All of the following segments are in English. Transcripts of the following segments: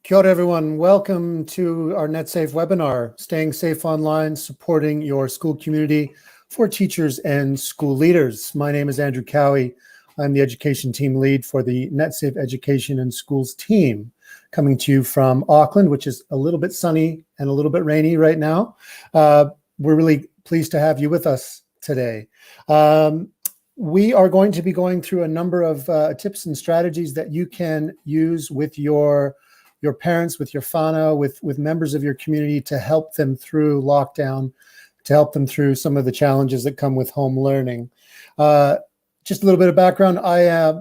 Kia ora, everyone. Welcome to our Netsafe webinar, Staying Safe Online, Supporting Your School Community for Teachers and School Leaders. My name is Andrew Cowie. I'm the Education Team Lead for the Netsafe Education and Schools team, coming to you from Auckland, which is a little bit sunny and a little bit rainy right now. We're really pleased to have you with us today. We are going to be going through a number of tips and strategies that you can use with your parents, with your whānau, with members of your community to help them through lockdown, to help them through some of the challenges that come with home learning. Just a little bit of background. I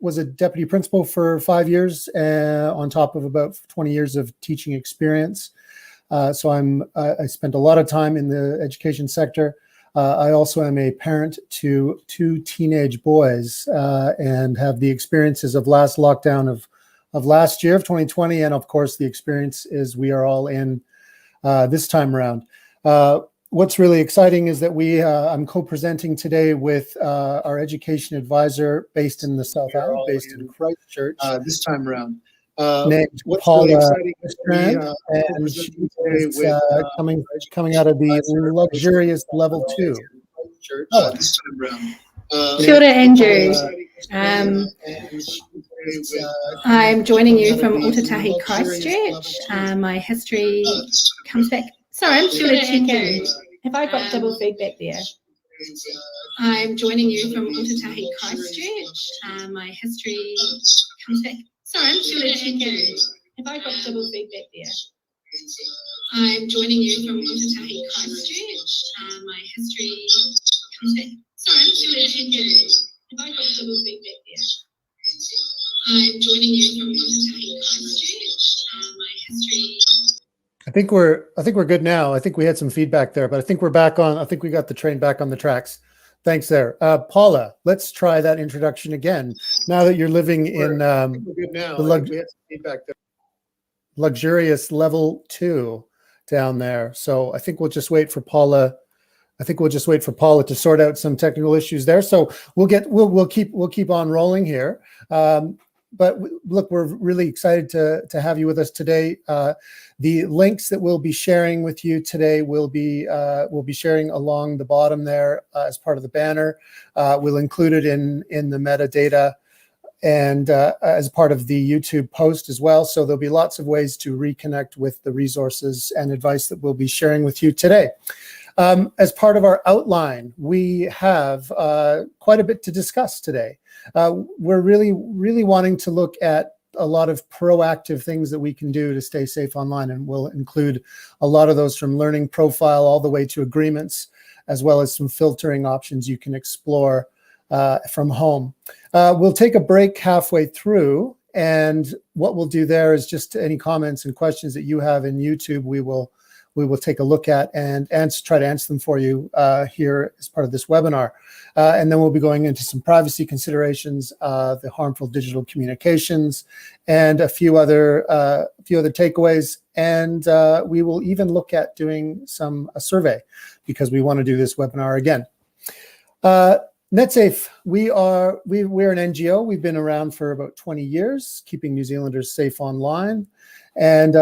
was a deputy principal for 5 years on top of about 20 years of teaching experience. So I spent a lot of time in the education sector. I also am a parent to 2 teenage boys and have the experiences of last lockdown of last year, of 2020, and of course the experience is we are all in this time around. What's really exciting is that I'm co-presenting today with our education advisor based in the South Island, based in Christchurch. This time around. Named Paula Wistrand, and she is coming out of the luxurious level 2. This time around. Kia ora, Andrew. I'm joining you from Aotearoa, Christchurch. My history comes back. Sorry, I'm just going to check in. Have I got double feedback there? I'm joining you from Aotearoa, Christchurch. My history comes back. Sorry, I'm just going to check in. Have I got double feedback there? I'm joining you from Aotearoa, Christchurch. My history comes back. Sorry, I'm just going to check in. Have I got double feedback there? I'm joining you from Aotearoa, Christchurch. My history. I think we're good now. I think we had some feedback there, but I think we're back on. I think we got the train back on the tracks. Thanks there. Paula, let's try that introduction again. Now that you're living in the luxurious level 2 down there. So I think we'll just wait for Paula. To sort out some technical issues there. So we'll keep on rolling here. But look, we're really excited to have you with us today. The links that we'll be sharing with you today we'll be sharing along the bottom there as part of the banner. We'll include it in the metadata and as part of the YouTube post as well. So there'll be lots of ways to reconnect with the resources and advice that we'll be sharing with you today. As part of our outline, we have quite a bit to discuss today. We're really wanting to look at a lot of proactive things that we can do to stay safe online, and we'll include a lot of those from learning profile all the way to agreements, as well as some filtering options you can explore from home. We'll take a break halfway through, and what we'll do there is just any comments and questions that you have in YouTube, we will take a look at and try to answer them for you here as part of this webinar. And then we'll be going into some privacy considerations, the harmful digital communications, and a few other takeaways. And we will even look at doing a survey because we want to do this webinar again. Netsafe, we're an NGO. We've been around for about 20 years, keeping New Zealanders safe online. And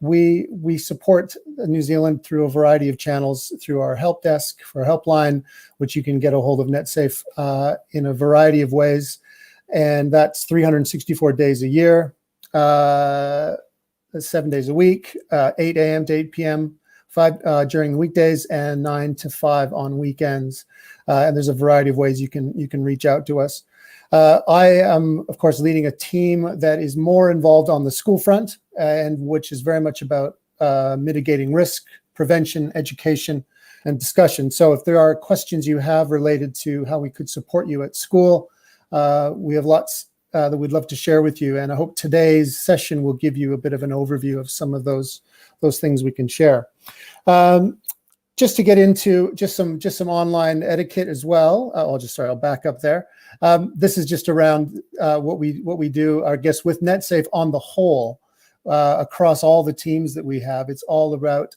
we support New Zealand through a variety of channels, through our help desk, for helpline, which you can get a hold of Netsafe in a variety of ways. And that's 364 days a year, 7 days a week, 8 a.m. to 8 p.m. During the weekdays, and 9 to 5 on weekends. And there's a variety of ways you can reach out to us. I am, of course, leading a team that is more involved on the school front, and which is very much about mitigating risk, prevention, education, and discussion. So if there are questions you have related to how we could support you at school, we have lots that we'd love to share with you. And I hope today's session will give you a bit of an overview of some of those things we can share. Just to get into just some online etiquette as well. I'll back up there. This is just around what we do, I guess, with Netsafe on the whole, across all the teams that we have. It's all about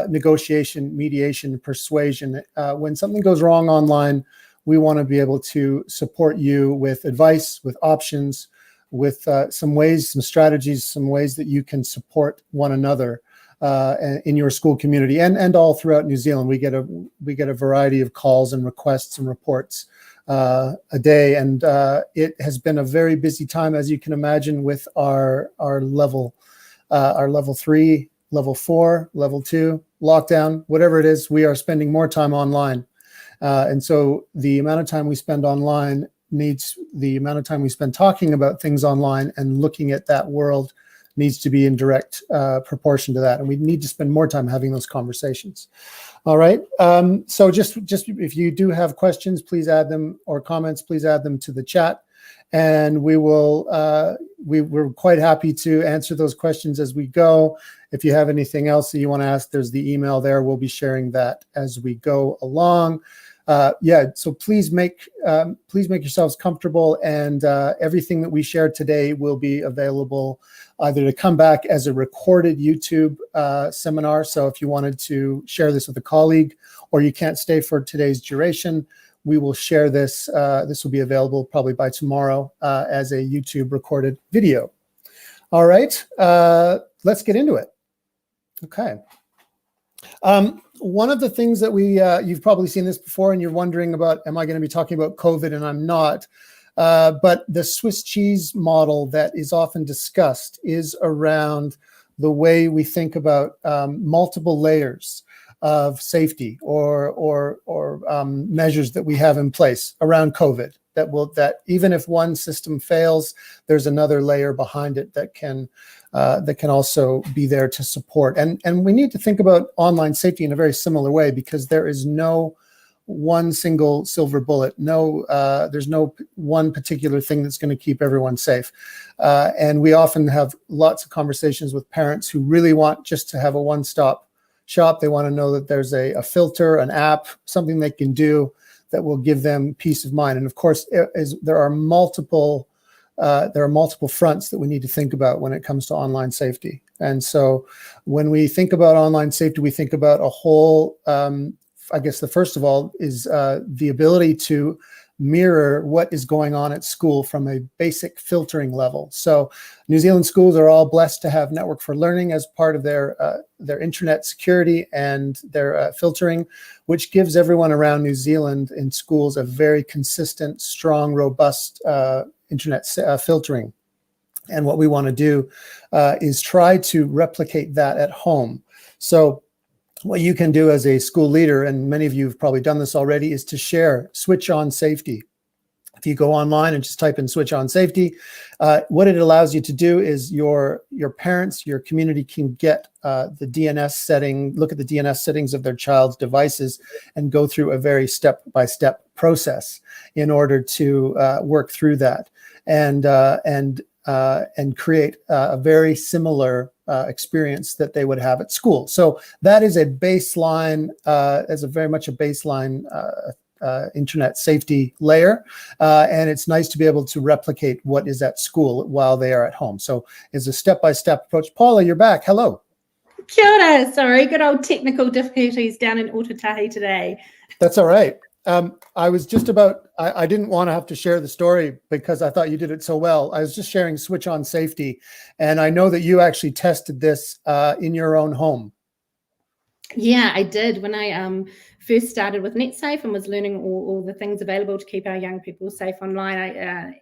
negotiation, mediation, persuasion. When something goes wrong online, we want to be able to support you with advice, with options, with some ways, some strategies, some ways that you can support one another in your school community and all throughout New Zealand. We get a variety of calls and requests and reports a day, and it has been a very busy time, as you can imagine, with our level 3, level 4, level 2 lockdown, whatever it is. We are spending more time online, and so the amount of time we spend online needs the amount of time we spend talking about things online and looking at that world needs to be in direct proportion to that. And we need to spend more time having those conversations. All right. So just if you do have questions, please add them, or comments, please add them to the chat. And we will, we're quite happy to answer those questions as we go. If you have anything else that you want to ask, there's the email there. We'll be sharing that as we go along. So please make yourselves comfortable, and everything that we share today will be available either to come back as a recorded YouTube seminar. So if you wanted to share this with a colleague, or you can't stay for today's duration, we will share this. This will be available probably by tomorrow as a YouTube recorded video. All right, let's get into it. Okay. One of the things that you've probably seen this before, and you're wondering about, am I going to be talking about COVID? And I'm not. But the Swiss cheese model that is often discussed is around the way we think about multiple layers of safety or measures that we have in place around COVID. That even if one system fails, there's another layer behind it that can also be there to support. And we need to think about online safety in a very similar way, because there is no one single silver bullet. There's no one particular thing that's going to keep everyone safe. And we often have lots of conversations with parents who really want just to have a one-stop shop. They want to know that there's a filter, an app, something they can do that will give them peace of mind. And of course, there are multiple fronts that we need to think about when it comes to online safety. And so when we think about online safety, we think about a whole, I guess the first of all is the ability to mirror what is going on at school from a basic filtering level. So New Zealand schools are all blessed to have Network for Learning as part of their internet security and their filtering, which gives everyone around New Zealand in schools a very consistent, strong, robust internet filtering. And what we want to do is try to replicate that at home. So what you can do as a school leader, and many of you have probably done this already, is to share switch on safety. If you go online and just type in switch on safety, what it allows you to do is your parents, your community can get the DNS setting, look at the DNS settings of their child's devices and go through a very step-by-step process in order to work through that and create a very similar experience that they would have at school. So that is a baseline, very much a baseline internet safety layer. And it's nice to be able to replicate what is at school while they are at home. So it's a step-by-step approach. Paula, you're back. Hello. Kia ora. Sorry, good old technical difficulties down in Aotearoa today. That's all right. I was just I didn't want to have to share the story because I thought you did it so well. I was just sharing switch on safety. And I know that you actually tested this in your own home. Yeah, I did. When I first started with Netsafe and was learning all the things available to keep our young people safe online, I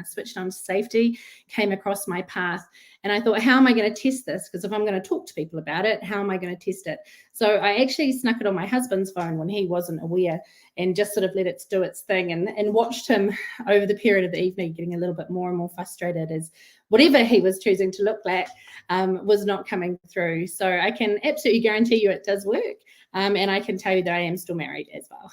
switched on to safety, came across my path, and I thought, how am I going to test this? Because if I'm going to talk to people about it, how am I going to test it? So I actually snuck it on my husband's phone when he wasn't aware and just sort of let it do its thing and watched him over the period of the evening getting a little bit more and more frustrated as whatever he was choosing to look like was not coming through. So I can absolutely guarantee you it does work. And I can tell you that I am still married as well.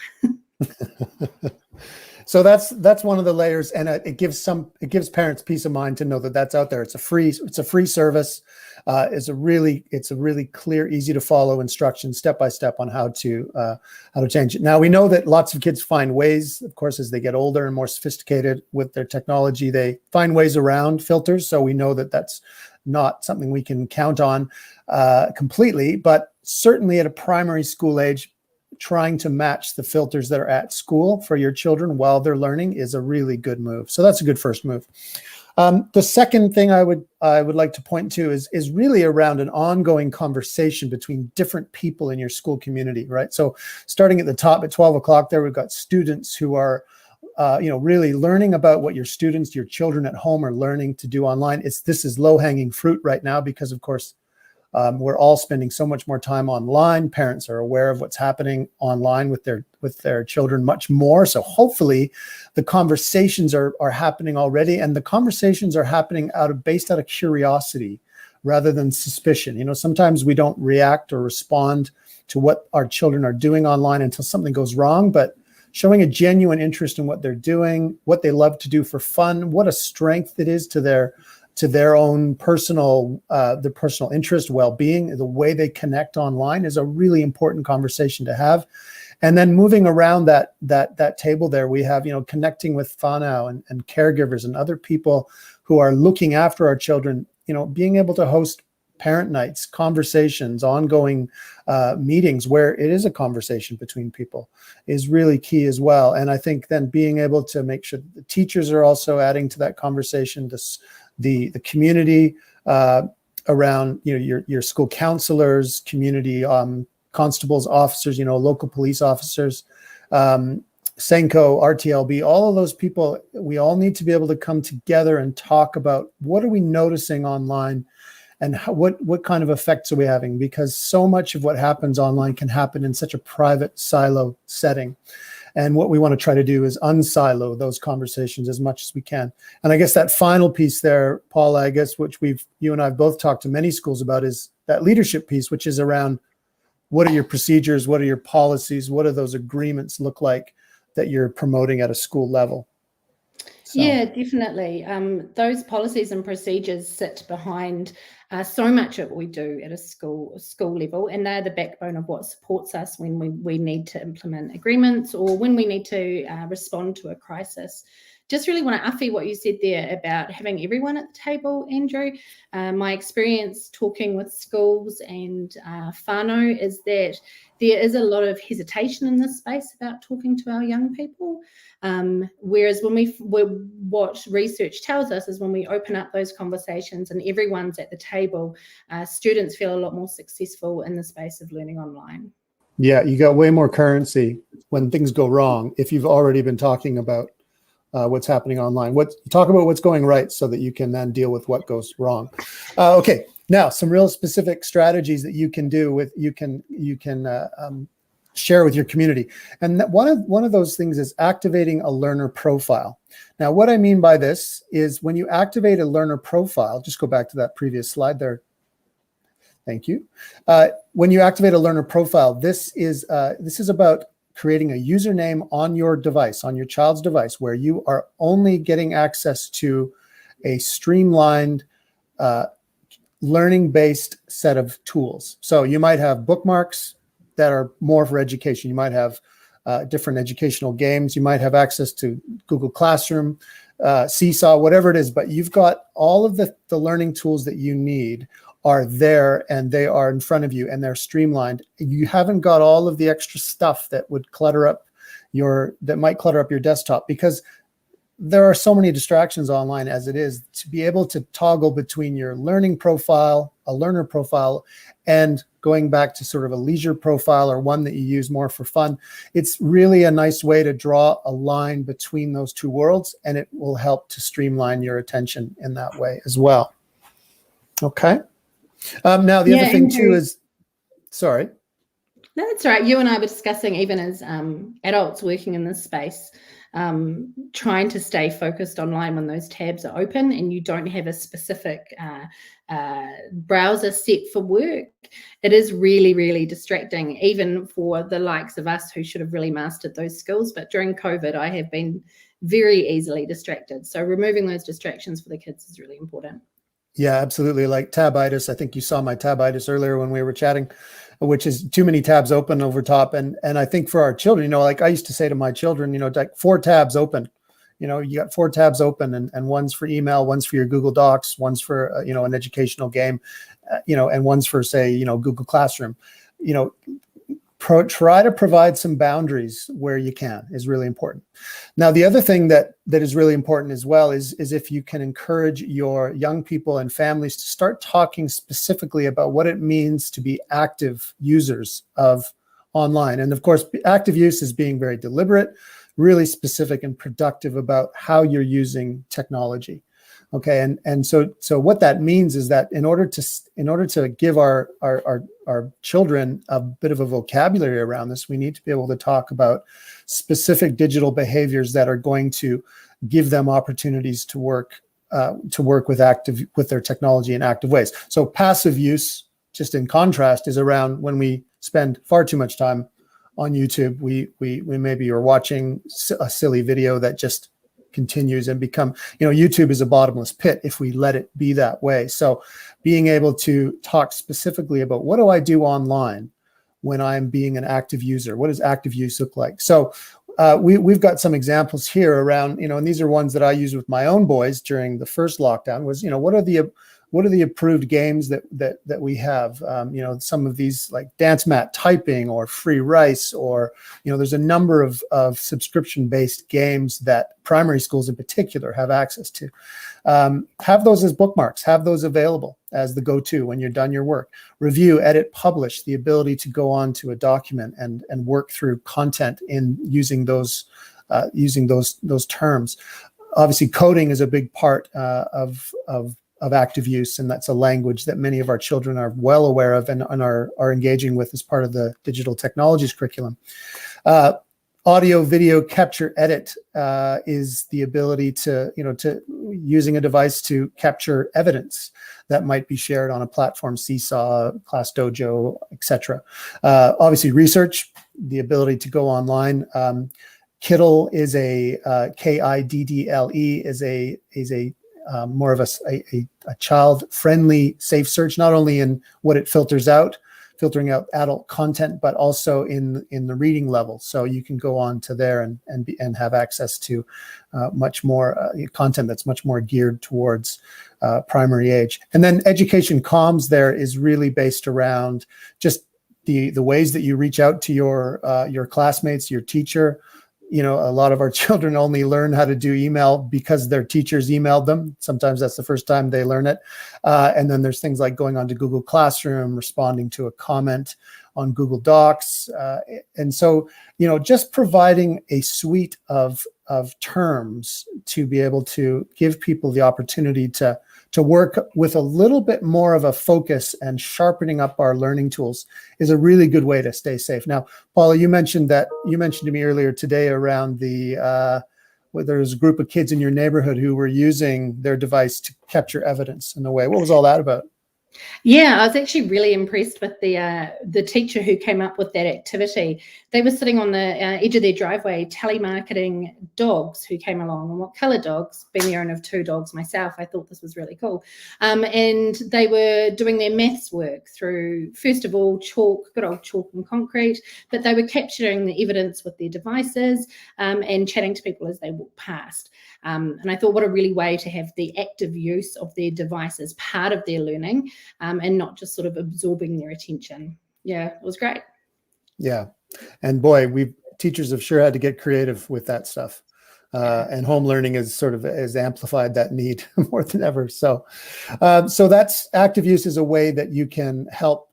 So that's one of the layers, and it gives parents peace of mind to know that that's out there. It's a free service. It's a really clear, easy to follow instructions step by step on how to change it. Now we know that lots of kids find ways, of course, as they get older and more sophisticated with their technology, they find ways around filters. So we know that that's not something we can count on completely, but certainly at a primary school age, trying to match the filters that are at school for your children while they're learning is a really good move. So that's a good first move. The second thing I would like to point to is really around an ongoing conversation between different people in your school community, right? So starting at the top at 12 o'clock there, we've got students who are really learning about what your children at home are learning to do online. This is low-hanging fruit right now because, of course, we're all spending so much more time online. Parents are aware of what's happening online with their children much more. So hopefully the conversations are happening already, and the conversations are happening based out of curiosity rather than suspicion. Sometimes we don't react or respond to what our children are doing online until something goes wrong, but showing a genuine interest in what they're doing, what they love to do for fun, what a strength it is to their own personal interest, well-being, the way they connect online is a really important conversation to have. And then moving around that table there, we have, connecting with whānau and caregivers and other people who are looking after our children, being able to host parent nights, conversations, ongoing meetings where it is a conversation between people is really key as well. And I think then being able to make sure the teachers are also adding to that conversation, the community around your school counselors, community constables, officers, local police officers, Senko, RTLB, all of those people, we all need to be able to come together and talk about what are we noticing online and what kind of effects are we having, because so much of what happens online can happen in such a private silo setting. And what we want to try to do is unsilo those conversations as much as we can. And I guess that final piece there, Paula, I guess, which you and I have both talked to many schools about, is that leadership piece, which is around what are your procedures, what are your policies, what do those agreements look like that you're promoting at a school level? So. Yeah, definitely. Those policies and procedures sit behind so much of what we do at a school level, and they're the backbone of what supports us when we need to implement agreements or when we need to respond to a crisis. Just really want to uffy what you said there about having everyone at the table, Andrew. My experience talking with schools and whānau is that there is a lot of hesitation in this space about talking to our young people. Whereas what research tells us is when we open up those conversations and everyone's at the table, students feel a lot more successful in the space of learning online. Yeah, you got way more currency when things go wrong if you've already been talking about what's happening online. Talk about what's going right so that you can then deal with what goes wrong. Okay, now some real specific strategies that you can do you can share with your community. And one of those things is activating a learner profile. Now, what I mean by this is when you activate a learner profile, just go back to that previous slide there. Thank you. When you activate a learner profile, this is about creating a username on your device, on your child's device, where you are only getting access to a streamlined learning-based set of tools. So you might have bookmarks that are more for education. You might have different educational games. You might have access to Google Classroom, Seesaw, whatever it is, but you've got all of the learning tools that you need are there, and they are in front of you, and they're streamlined. You haven't got all of the extra stuff that would might clutter up your desktop, because there are so many distractions online as it is. To be able to toggle between your learning profile, a learner profile, and going back to sort of a leisure profile or one that you use more for fun, it's really a nice way to draw a line between those two worlds, and it will help to streamline your attention in that way as well. Okay. Now, the other thing too is, sorry. No, that's all right. You and I were discussing, even as adults working in this space, trying to stay focused online when those tabs are open and you don't have a specific browser set for work. It is really, really distracting, even for the likes of us who should have really mastered those skills. But during COVID, I have been very easily distracted. So removing those distractions for the kids is really important. Yeah, absolutely. Like tabitis. I think you saw my tabitis earlier when we were chatting, which is too many tabs open over top. And I think for our children, like I used to say to my children, like 4 tabs open. You got 4 tabs open, and one's for email, one's for your Google Docs, one's for an educational game, and one's for, say, Google Classroom. try to provide some boundaries where you can is really important. Now, the other thing that is really important as well is if you can encourage your young people and families to start talking specifically about what it means to be active users of online. And of course, active use is being very deliberate, really specific and productive about how you're using technology. Okay, and so what that means is that in order to give our children a bit of a vocabulary around this, we need to be able to talk about specific digital behaviors that are going to give them opportunities to work with their technology in active ways. So passive use, just in contrast, is around when we spend far too much time on YouTube. We maybe are watching a silly video that just continues and YouTube is a bottomless pit if we let it be that way. So being able to talk specifically about what do I do online when I'm being an active user? What does active use look like? So we've got some examples here around, and these are ones that I use with my own boys during the first lockdown was, what are the approved games that we have? Some of these like Dance Mat Typing or Free Rice, or, there's a number of subscription-based games that primary schools in particular have access to. Have those as bookmarks, have those available as the go-to when you're done your work. Review, edit, publish, the ability to go on to a document and work through content in using those terms. Obviously, coding is a big part of active use, and that's a language that many of our children are well aware of and are engaging with as part of the digital technologies curriculum. Audio, video, capture, edit is the ability to using a device to capture evidence that might be shared on a platform, Seesaw, Class Dojo, etc. Obviously, research, the ability to go online. Kiddle is KIDDLE is a more of a child-friendly safe search, not only in what it filtering out adult content, but also in the reading level. So you can go on to there and have access to much more content that's much more geared towards primary age. And then education comms there is really based around just the ways that you reach out to your classmates, your teacher. A lot of our children only learn how to do email because their teachers emailed them. Sometimes that's the first time they learn it. And then there's things like going on to Google Classroom, responding to a comment on Google Docs. And so, just providing a suite of terms to be able to give people the opportunity to work with a little bit more of a focus and sharpening up our learning tools is a really good way to stay safe. Now, Paula, you mentioned to me earlier today around where there's a group of kids in your neighborhood who were using their device to capture evidence in a way. What was all that about? Yeah, I was actually really impressed with the teacher who came up with that activity. They were sitting on the edge of their driveway telemarketing dogs who came along, and what colour dogs. Being the owner of 2 dogs myself, I thought this was really cool. And they were doing their maths work through, first of all, good old chalk and concrete, but they were capturing the evidence with their devices and chatting to people as they walked past. And I thought, what a really way to have the active use of their device as part of their learning and not just sort of absorbing their attention. Yeah, it was great. Yeah. And boy, teachers have sure had to get creative with that stuff. And home learning has amplified that need more than ever. So that's active use is a way that you can help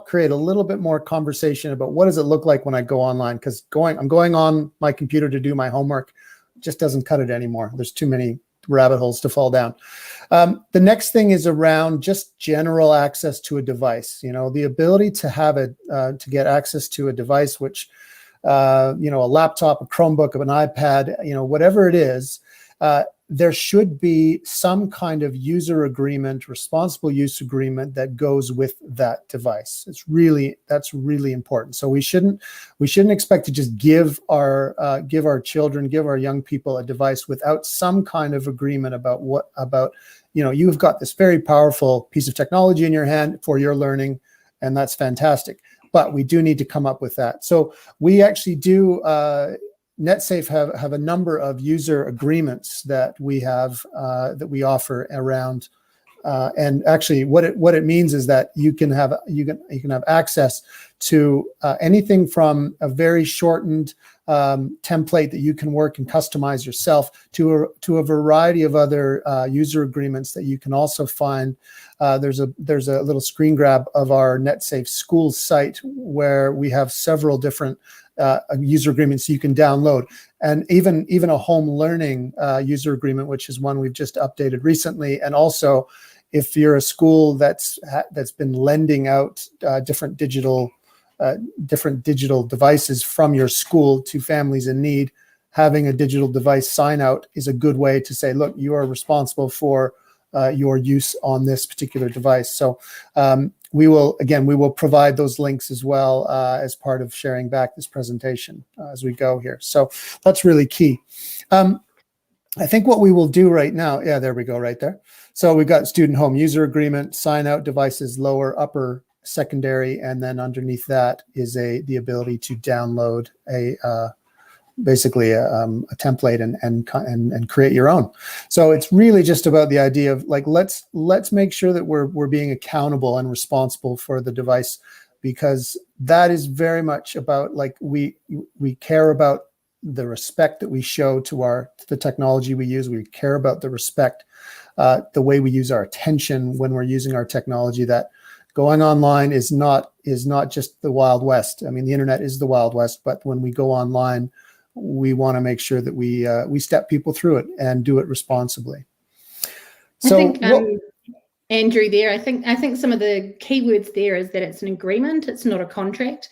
create a little bit more conversation about what does it look like when I go online? Because I'm going on my computer to do my homework just doesn't cut it anymore. There's too many rabbit holes to fall down. The next thing is around just general access to a device. The ability to have to get access to a device, which a laptop, a Chromebook, an iPad, whatever it is. There should be some kind of user agreement, responsible use agreement that goes with that device. That's really important. So we shouldn't expect to just give our children, give our young people a device without some kind of agreement about you've got this very powerful piece of technology in your hand for your learning, and that's fantastic. But we do need to come up with that. So we actually do. Netsafe have a number of user agreements that we have that we offer around And actually, what it means is that you can have access to anything from a very shortened template that you can work and customize yourself to a variety of other user agreements that you can also find. There's a little screen grab of our Netsafe school site where we have several different user agreements you can download, and even a home learning user agreement, which is one we've just updated recently. And also, if you're a school that's been lending out different digital devices from your school to families in need, having a digital device sign out is a good way to say, look, you are responsible for your use on this particular device. So we will provide those links as well as part of sharing back this presentation as we go here. So that's really key. I think what we will do right now, yeah, there we go, right there. So we've got student home user agreement, sign out devices, lower, upper, secondary, and then underneath that is the ability to download basically a template and create your own. So it's really just about the idea of like, let's make sure that we're being accountable and responsible for the device, because that is very much about, like, we care about the respect that we show to the technology we use. We care about the respect, the way we use our attention when we're using our technology. That going online is not just the Wild West. I mean, the internet is the Wild West, but when we go online, we want to make sure that we step people through it and do it responsibly. So I think, Andrew, there, I think some of the key words there is that it's an agreement, it's not a contract.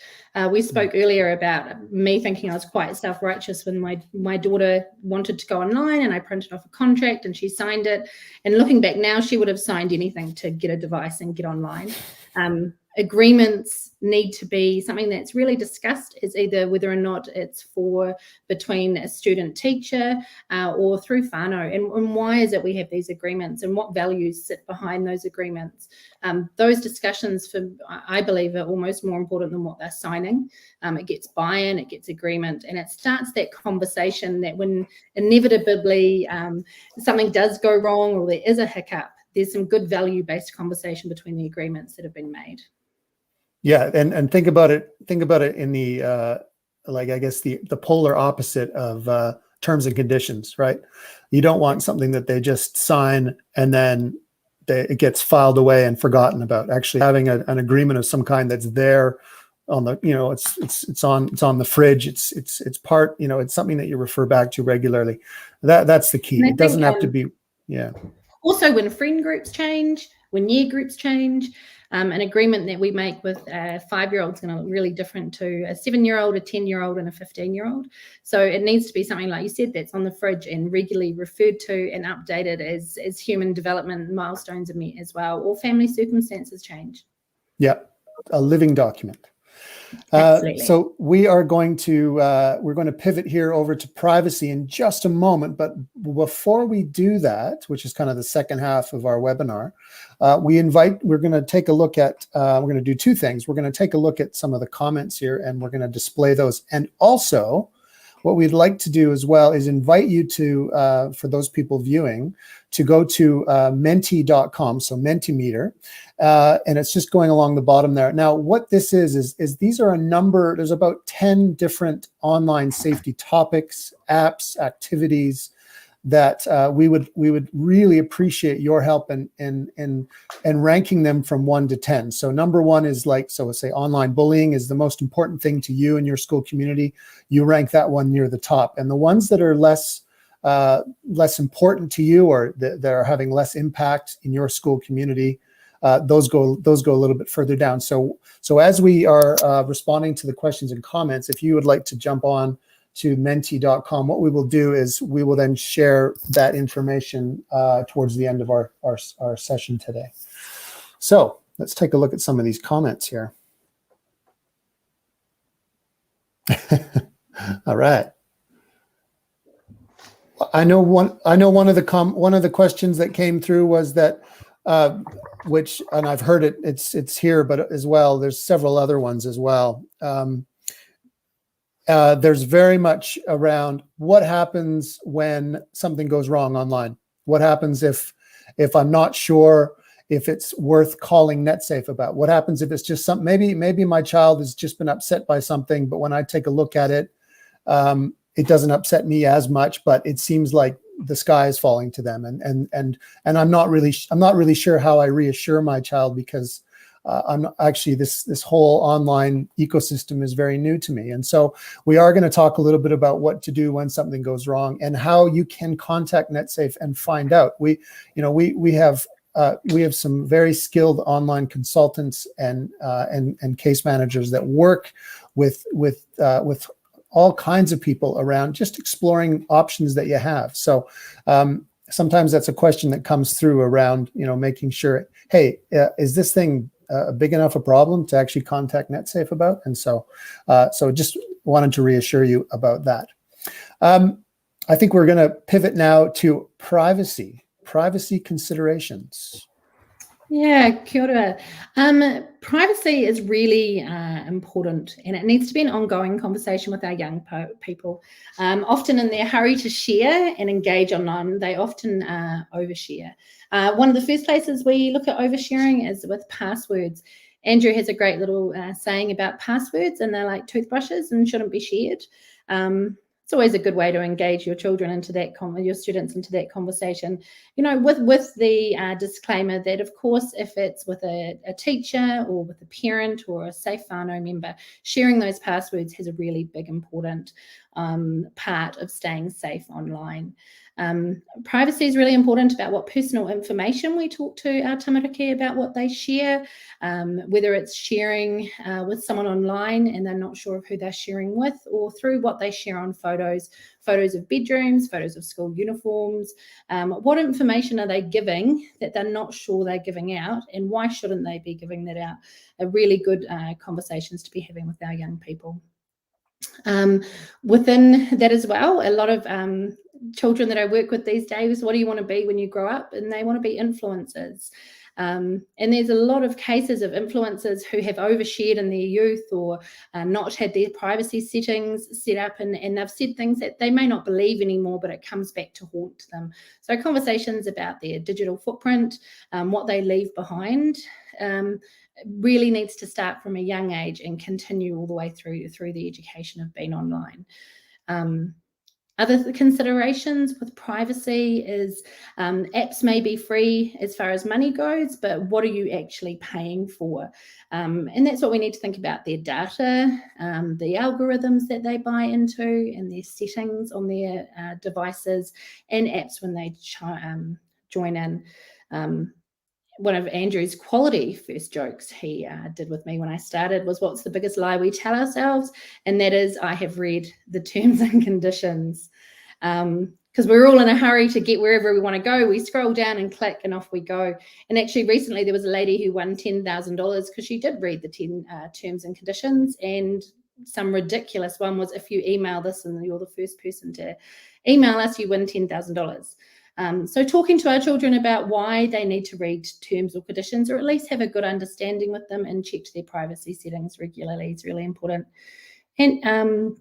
We spoke earlier about me thinking I was quite self-righteous when my daughter wanted to go online and I printed off a contract and she signed it. And looking back now, she would have signed anything to get a device and get online. Agreements need to be something that's really discussed, is either whether or not it's between a student teacher or through whānau, and why is it we have these agreements and what values sit behind those agreements. Those discussions, I believe, are almost more important than what they're signing. It gets buy-in, it gets agreement, and it starts that conversation that when inevitably something does go wrong or there is a hiccup, there's some good value-based conversation between the agreements that have been made. Yeah, and think about it in the like, I guess the polar opposite of terms and conditions, right? You don't want something that they just sign and then it gets filed away and forgotten about. Actually having an agreement of some kind that's there on the, it's on the fridge, it's part, it's something that you refer back to regularly. That's the key. It doesn't have to be, yeah. Also, when friend groups change, when year groups change, an agreement that we make with a 5-year-old is going to look really different to a 7-year-old, a 10-year-old, and a 15-year-old. So it needs to be something, like you said, that's on the fridge and regularly referred to and updated as human development milestones are met as well, or family circumstances change. Yeah, a living document. So we are going to pivot here over to privacy in just a moment. But before we do that, which is kind of the second half of our webinar, we're going to take a look at, we're going to do two things. We're going to take a look at some of the comments here and we're going to display those. And also what we'd like to do as well is invite you to, for those people viewing, to go to menti.com, so Mentimeter, and it's just going along the bottom there. Now, what this is these are a number, there's about 10 different online safety topics, apps, activities that we would really appreciate your help in ranking them from 1 to 10. So number 1 is like, so let's say online bullying is the most important thing to you and your school community. You rank that one near the top. And the ones that are less important to you, or that are having less impact in your school community, those go a little bit further down. So as we are responding to the questions and comments, if you would like to jump on to menti.com, what we will do is we will then share that information towards the end of our session today. So let's take a look at some of these comments here. All right. I know one of the questions that came through was that, which, and I've heard it, it's here, but as well, there's several other ones as well. There's very much around what happens when something goes wrong online. What happens if I'm not sure if it's worth calling Netsafe about. What happens if it's just something, maybe my child has just been upset by something, but when I take a look at it, it doesn't upset me as much, but it seems like the sky is falling to them. And I'm not really sure how I reassure my child, because I'm actually, this whole online ecosystem is very new to me. And so we are going to talk a little bit about what to do when something goes wrong and how you can contact Netsafe and find out. We have some very skilled online consultants and case managers that work with all kinds of people around, just exploring options that you have. So sometimes that's a question that comes through around, making sure, hey, is this thing a big enough a problem to actually contact Netsafe about? And so just wanted to reassure you about that. I think we're going to pivot now to privacy considerations. Yeah, kia ora. Privacy is really important, and it needs to be an ongoing conversation with our young people. Often in their hurry to share and engage online, they often overshare. One of the first places we look at oversharing is with passwords. Andrew has a great little saying about passwords, and they're like toothbrushes and shouldn't be shared. It's always a good way to engage your children into that, your students into that conversation. With the disclaimer that, of course, if it's with a teacher or with a parent or a safe whānau member, sharing those passwords has a really big, important part of staying safe online. Privacy is really important about what personal information we talk to our tamariki about, what they share, whether it's sharing with someone online and they're not sure of who they're sharing with, or through what they share on photos of bedrooms, photos of school uniforms. What information are they giving that they're not sure they're giving out, and why shouldn't they be giving that out? Are really good conversations to be having with our young people. Within that as well, a lot of children that I work with these days, what do you want to be when you grow up? And they want to be influencers. And there's a lot of cases of influencers who have overshared in their youth, or not had their privacy settings set up, and they've said things that they may not believe anymore, but it comes back to haunt them. So conversations about their digital footprint, what they leave behind, really needs to start from a young age and continue all the way through the education of being online. Other considerations with privacy is apps may be free as far as money goes, but what are you actually paying for? And that's what we need to think about: their data, the algorithms that they buy into, and their settings on their devices and apps when they join in. One of Andrew's quality first jokes he did with me when I started was, what's the biggest lie we tell ourselves? And that is, I have read the terms and conditions. Because we're all in a hurry to get wherever we want to go. We scroll down and click and off we go. And actually recently there was a lady who won $10,000 because she did read the 10 terms and conditions. And some ridiculous one was, if you email this and you're the first person to email us, you win $10,000. So talking to our children about why they need to read terms or conditions, or at least have a good understanding with them and check their privacy settings regularly, is really important. And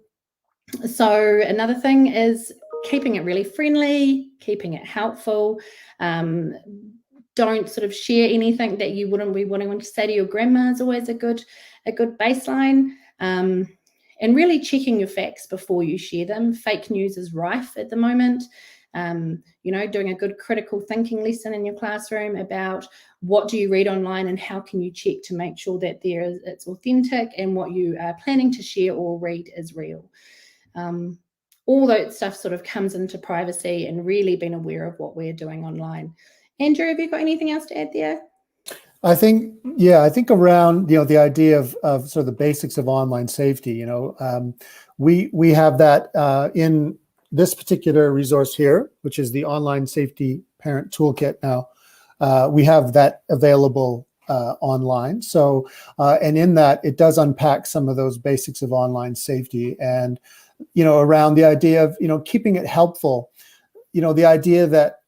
so another thing is keeping it really friendly, keeping it helpful. Don't sort of share anything that you wouldn't be wanting to say to your grandma is always a good baseline. And really checking your facts before you share them. Fake news is rife at the moment. Doing a good critical thinking lesson in your classroom about what do you read online and how can you check to make sure that it's authentic and what you are planning to share or read is real. All that stuff sort of comes into privacy and really being aware of what we're doing online. Andrew, have you got anything else to add there? I think around, the idea of sort of the basics of online safety, we have that in this particular resource here, which is the Online Safety Parent Toolkit. Now, we have that available online. So, and in that, it does unpack some of those basics of online safety, and, around the idea of, keeping it helpful, the idea that,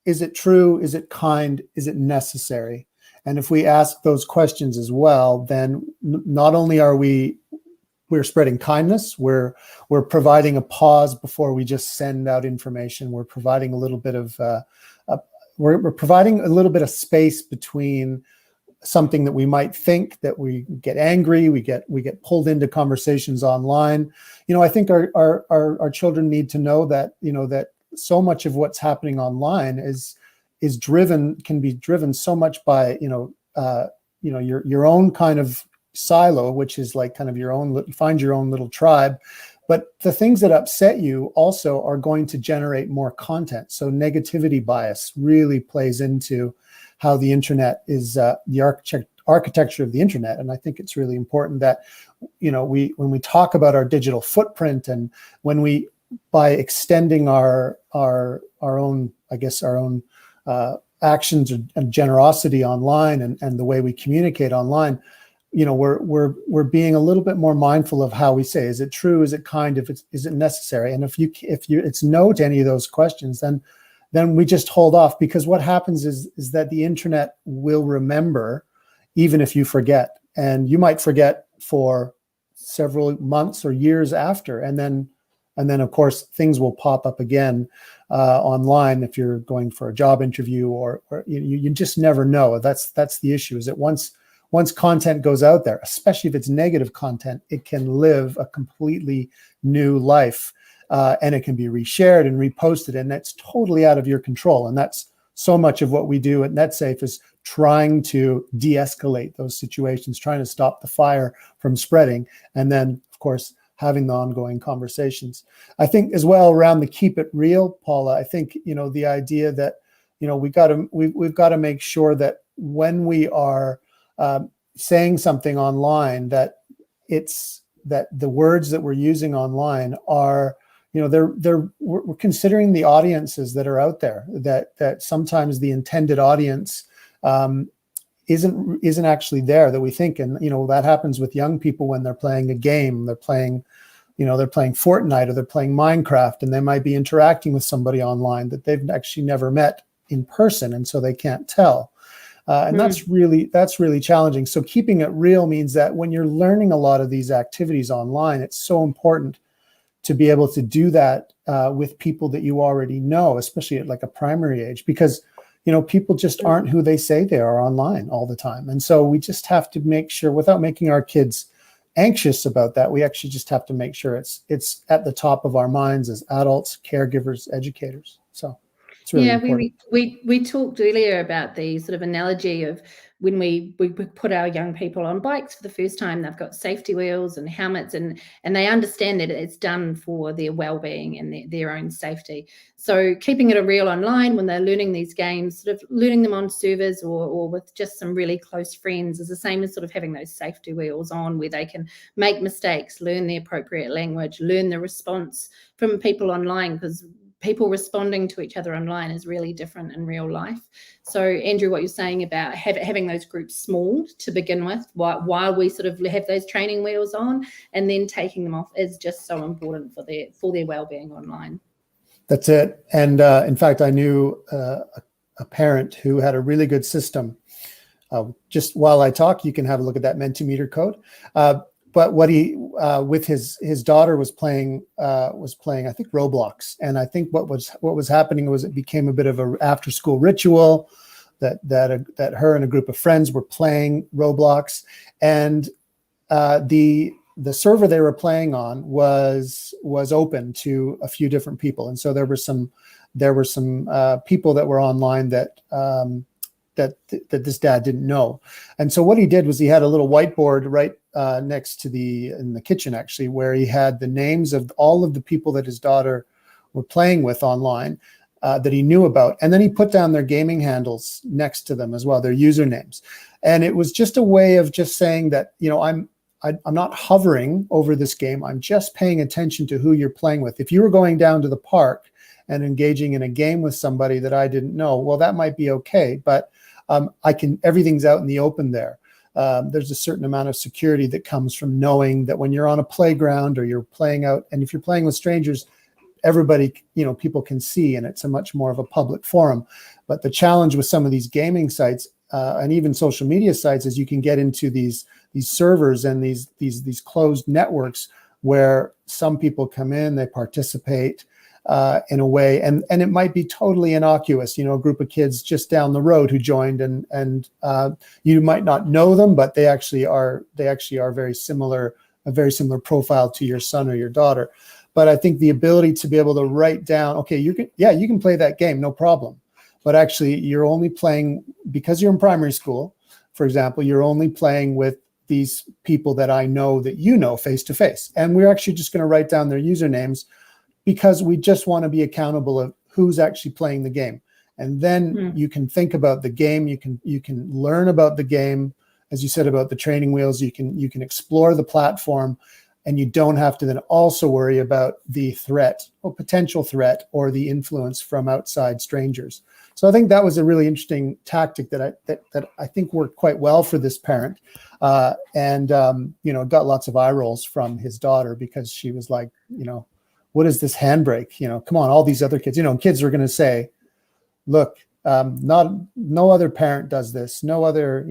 is it true? Is it kind? Is it necessary? And if we ask those questions as well, then not only are we're spreading kindness, we're providing a pause before we just send out information. We're providing a little bit of we're providing a little bit of space between something that we might think, that we get angry, we get pulled into conversations online. I think our children need to know that, that so much of what's happening online can be driven so much by, your own kind of silo, which is like kind of find your own little tribe. But the things that upset you also are going to generate more content. So negativity bias really plays into how the internet is, the architecture of the internet. And I think it's really important that, when we talk about our digital footprint, and by extending our own, actions and generosity online, and the way we communicate online, we're being a little bit more mindful of how we say, is it true? Is it kind? Is it necessary? And if it's no to any of those questions, then we just hold off, because what happens is that the internet will remember, even if you forget, and you might forget for several months or years after. And then of course, things will pop up again online if you're going for a job interview, or you just never know. That's the issue, is that once content goes out there, especially if it's negative content, it can live a completely new life, and it can be reshared and reposted, and that's totally out of your control. And that's so much of what we do at Netsafe, is trying to de-escalate those situations, trying to stop the fire from spreading, and then, of course, having the ongoing conversations. I think as well, around the keep it real, Paula, I think, the idea that, we've got to make sure that when we are saying something online, that the words that we're using online are, we're considering the audiences that are out there, that sometimes the intended audience isn't actually there, that we think. And that happens with young people when they're playing a game. They're playing Fortnite, or they're playing Minecraft, and they might be interacting with somebody online that they've actually never met in person, and so they can't tell. And that's really challenging. So keeping it real means that when you're learning a lot of these activities online, it's so important to be able to do that with people that you already know, especially at like a primary age, because people just aren't who they say they are online all the time. And so we just have to make sure, without making our kids anxious about that, we actually just have to make sure it's at the top of our minds as adults, caregivers, educators. So it's really important. We talked earlier about the sort of analogy of when we put our young people on bikes for the first time, they've got safety wheels and helmets, and they understand that it's done for their well-being and their own safety. So keeping it real online when they're learning these games, sort of learning them on servers or with just some really close friends, is the same as sort of having those safety wheels on, where they can make mistakes, learn the appropriate language, learn the response from people online, because people responding to each other online is really different in real life. So Andrew, what you're saying about having those groups small to begin with, while we sort of have those training wheels on, and then taking them off, is just so important for their well-being online. That's it. And in fact, I knew a parent who had a really good system. Just while I talk, you can have a look at that Mentimeter code. But what he with his daughter was playing, I think, Roblox. And I think what was happening was it became a bit of an after school ritual that her and a group of friends were playing Roblox, and the server they were playing on was open to a few different people, and so there were some people that were online that this dad didn't know. And so what he did was he had a little whiteboard right next to in the kitchen, actually, where he had the names of all of the people that his daughter were playing with online that he knew about. And then he put down their gaming handles next to them as well, their usernames. And it was just a way of just saying that, I'm not hovering over this game. I'm just paying attention to who you're playing with. If you were going down to the park and engaging in a game with somebody that I didn't know, well, that might be okay. But everything's out in the open there. There's a certain amount of security that comes from knowing that when you're on a playground or you're playing out, and if you're playing with strangers, everybody, people can see, and it's a much more of a public forum. But the challenge with some of these gaming sites and even social media sites is you can get into these servers and these closed networks where some people come in, they participate, in a way, and it might be totally innocuous, a group of kids just down the road who joined, and you might not know them, but they actually are very similar, a very similar profile to your son or your daughter. But I think the ability to be able to write down, okay, you can play that game, no problem, but actually you're only playing, because you're in primary school, for example, you're only playing with these people that I know that you know face to face, and we're actually just going to write down their usernames, because we just want to be accountable of who's actually playing the game. And then you can think about the game. You can learn about the game, as you said, about the training wheels. You can explore the platform, and you don't have to then also worry about the threat or potential threat or the influence from outside strangers. So I think that was a really interesting tactic that I think worked quite well for this parent, and got lots of eye rolls from his daughter, because she was like, what is this handbrake? Come on, all these other kids, kids are going to say, look, no other parent does this. No other,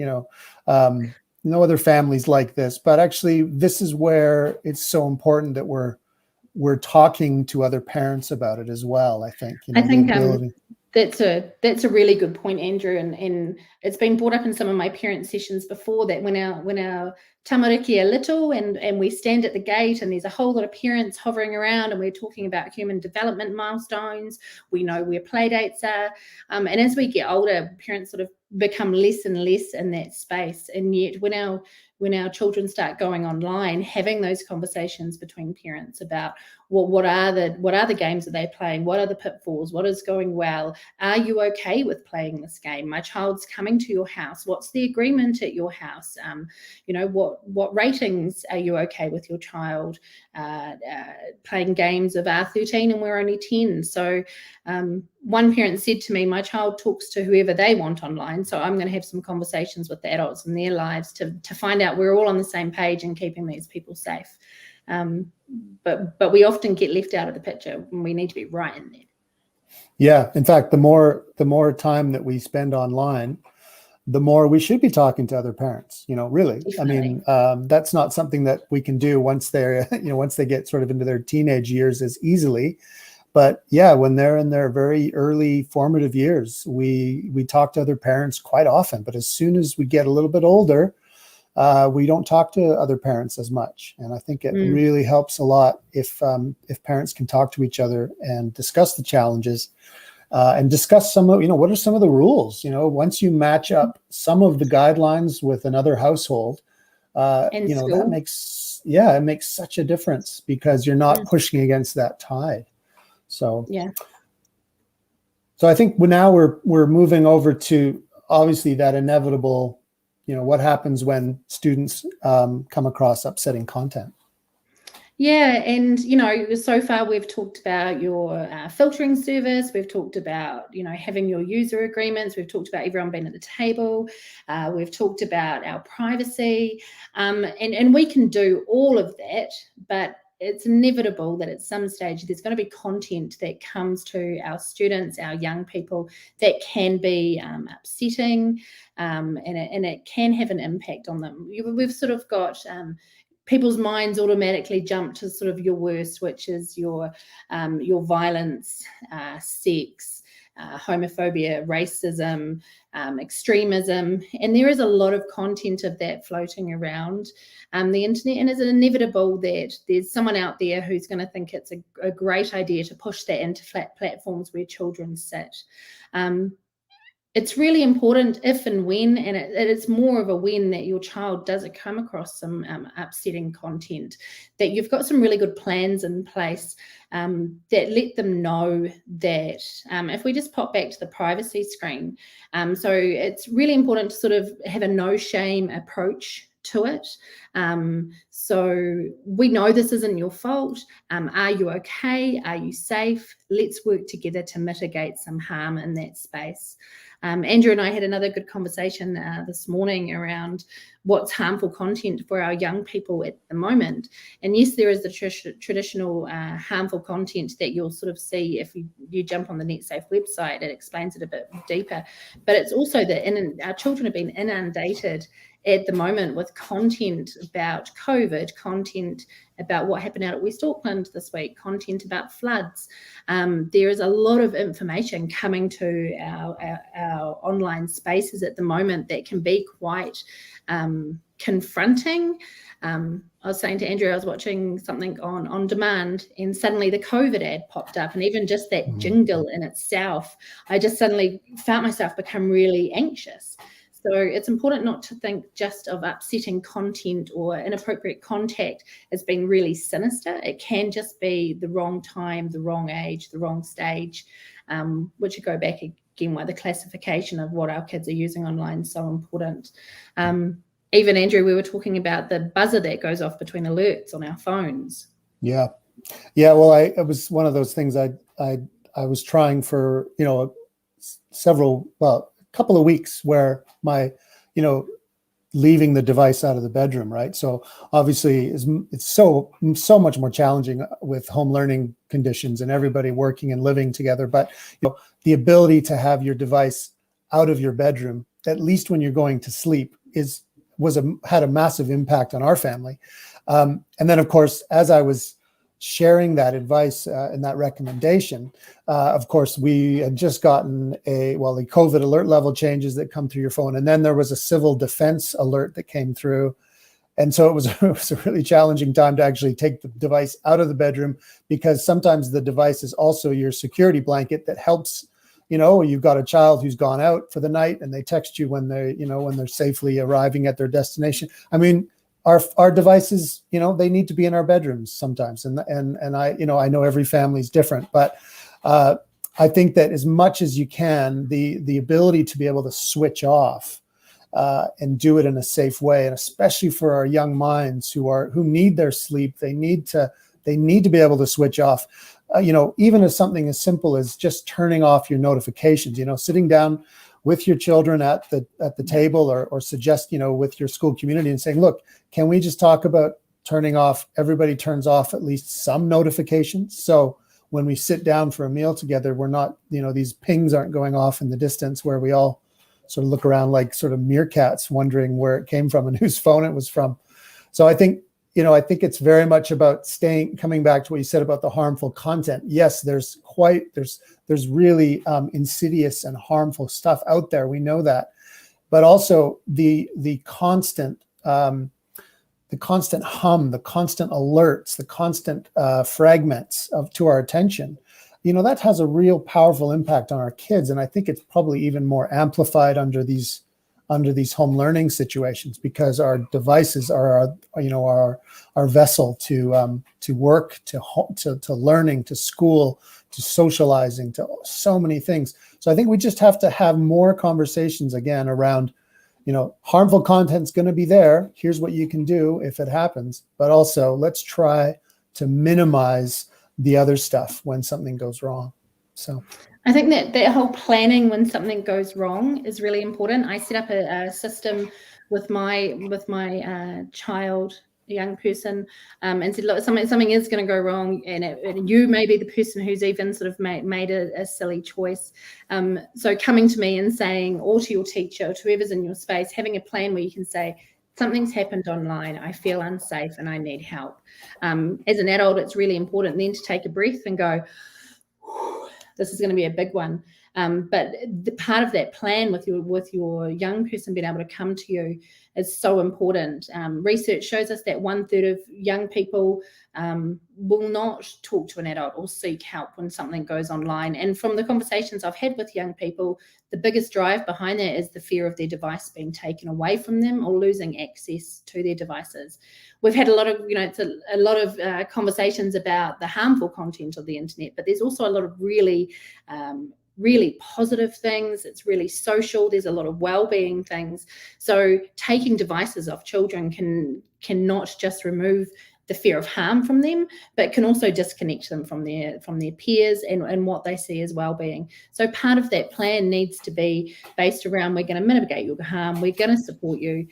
no other families like this. But actually, this is where it's so important that we're talking to other parents about it as well. I think. I think that's a really good point, Andrew, and it's been brought up in some of my parent sessions before, that when our tamariki are little and we stand at the gate and there's a whole lot of parents hovering around and we're talking about human development milestones, we know where play dates are, and as we get older, parents sort of become less and less in that space. And yet when our children start going online, having those conversations between parents about what are the games that they're playing, what are the pitfalls, what is going well, are you okay with playing this game? My child's coming to your house. What's the agreement at your house? What ratings are you okay with your child playing games of R13 and we're only 10? So one parent said to me, my child talks to whoever they want online, so I'm going to have some conversations with the adults in their lives to find out we're all on the same page and keeping these people safe. But we often get left out of the picture when we need to be right in there. Yeah, in fact, the more time that we spend online, the more we should be talking to other parents. Really, definitely. I mean, that's not something that we can do once they're once they get sort of into their teenage years as easily. But yeah, when they're in their very early formative years, we talk to other parents quite often. But as soon as we get a little bit older, we don't talk to other parents as much. And I think it really helps a lot if parents can talk to each other and discuss the challenges, and discuss some of, what are some of the rules. Once you match up some of the guidelines with another household, that makes such a difference, because you're not pushing against that tide. So yeah. So I think now we're moving over to, obviously, that inevitable, what happens when students come across upsetting content. Yeah, and so far we've talked about your filtering service. We've talked about having your user agreements. We've talked about everyone being at the table. We've talked about our privacy, and we can do all of that, but it's inevitable that at some stage there's going to be content that comes to our students, our young people, that can be upsetting, and it can have an impact on them. We've sort of got people's minds automatically jump to sort of your worst, which is your violence, sex, homophobia, racism, extremism, and there is a lot of content of that floating around the internet, and it's inevitable that there's someone out there who's going to think it's a great idea to push that into flat platforms where children sit. It's really important if and when, and it's more of a when, that your child does come across some upsetting content, that you've got some really good plans in place that let them know that, if we just pop back to the privacy screen, so it's really important to sort of have a no shame approach to it. So we know this isn't your fault. Are you okay? Are you safe? Let's work together to mitigate some harm in that space. Andrew and I had another good conversation this morning around what's harmful content for our young people at the moment. And yes, there is the traditional harmful content that you'll sort of see if you jump on the Netsafe website. It explains it a bit deeper. But it's also that our children have been inundated at the moment with content about code COVID, content about what happened out at West Auckland this week, content about floods. There is a lot of information coming to our online spaces at the moment that can be quite confronting. I was saying to Andrew, I was watching something on demand, and suddenly the COVID ad popped up, and even just that jingle in itself, I just suddenly felt myself become really anxious. So it's important not to think just of upsetting content or inappropriate contact as being really sinister. It can just be the wrong time, the wrong age, the wrong stage, which would go back again why the classification of what our kids are using online is so important. Even Andrew, we were talking about the buzzer that goes off between alerts on our phones. Yeah. Well, it was one of those things I was trying for, a couple of weeks where my, leaving the device out of the bedroom, right? So obviously it's so much more challenging with home learning conditions and everybody working and living together. But the ability to have your device out of your bedroom, at least when you're going to sleep, had a massive impact on our family. And then, of course, as I was sharing that advice and that recommendation, of course, we had just gotten the COVID alert level changes that come through your phone. And then there was a civil defense alert that came through. And so it was a really challenging time to actually take the device out of the bedroom, because sometimes the device is also your security blanket that helps. You've got a child who's gone out for the night and they text you when they're safely arriving at their destination. I mean, our devices, they need to be in our bedrooms sometimes. And I know every family's different, but I think that as much as you can, the ability to be able to switch off and do it in a safe way, and especially for our young minds who need their sleep, they need to be able to switch off. Even as something as simple as just turning off your notifications, sitting down with your children at the table or suggest, with your school community and saying, look, can we just talk about turning off, everybody turns off at least some notifications. So when we sit down for a meal together, we're not, these pings aren't going off in the distance where we all sort of look around like sort of meerkats wondering where it came from and whose phone it was from. So I think it's very much about coming back to what you said about the harmful content. Yes, there's really insidious and harmful stuff out there. We know that, but also the constant hum, the constant alerts, the constant fragments to our attention, that has a real powerful impact on our kids. And I think it's probably even more amplified under these home learning situations, because our devices are our vessel to work, to learning, to school, to socializing, to so many things. So I think we just have to have more conversations again around, harmful content's going to be there. Here's what you can do if it happens, but also let's try to minimize the other stuff when something goes wrong. So I think that whole planning when something goes wrong is really important. I set up a system with my child, a young person, and said, look, something is going to go wrong, and you may be the person who's even sort of made a silly choice. So coming to me and saying, or to your teacher, or to whoever's in your space, having a plan where you can say, something's happened online, I feel unsafe and I need help. As an adult, it's really important then to take a breath and go, this is going to be a big one. But the part of that plan with your young person being able to come to you is so important. Research shows us that 1/3 of young people will not talk to an adult or seek help when something goes online. And from the conversations I've had with young people, the biggest drive behind that is the fear of their device being taken away from them or losing access to their devices. We've had a lot of conversations about the harmful content of the internet, but there's also a lot of really positive things. It's really social. There's a lot of well-being things. So taking devices off children can not just remove the fear of harm from them, but can also disconnect them from their peers and what they see as well-being. So part of that plan needs to be based around, we're going to mitigate your harm, we're going to support you.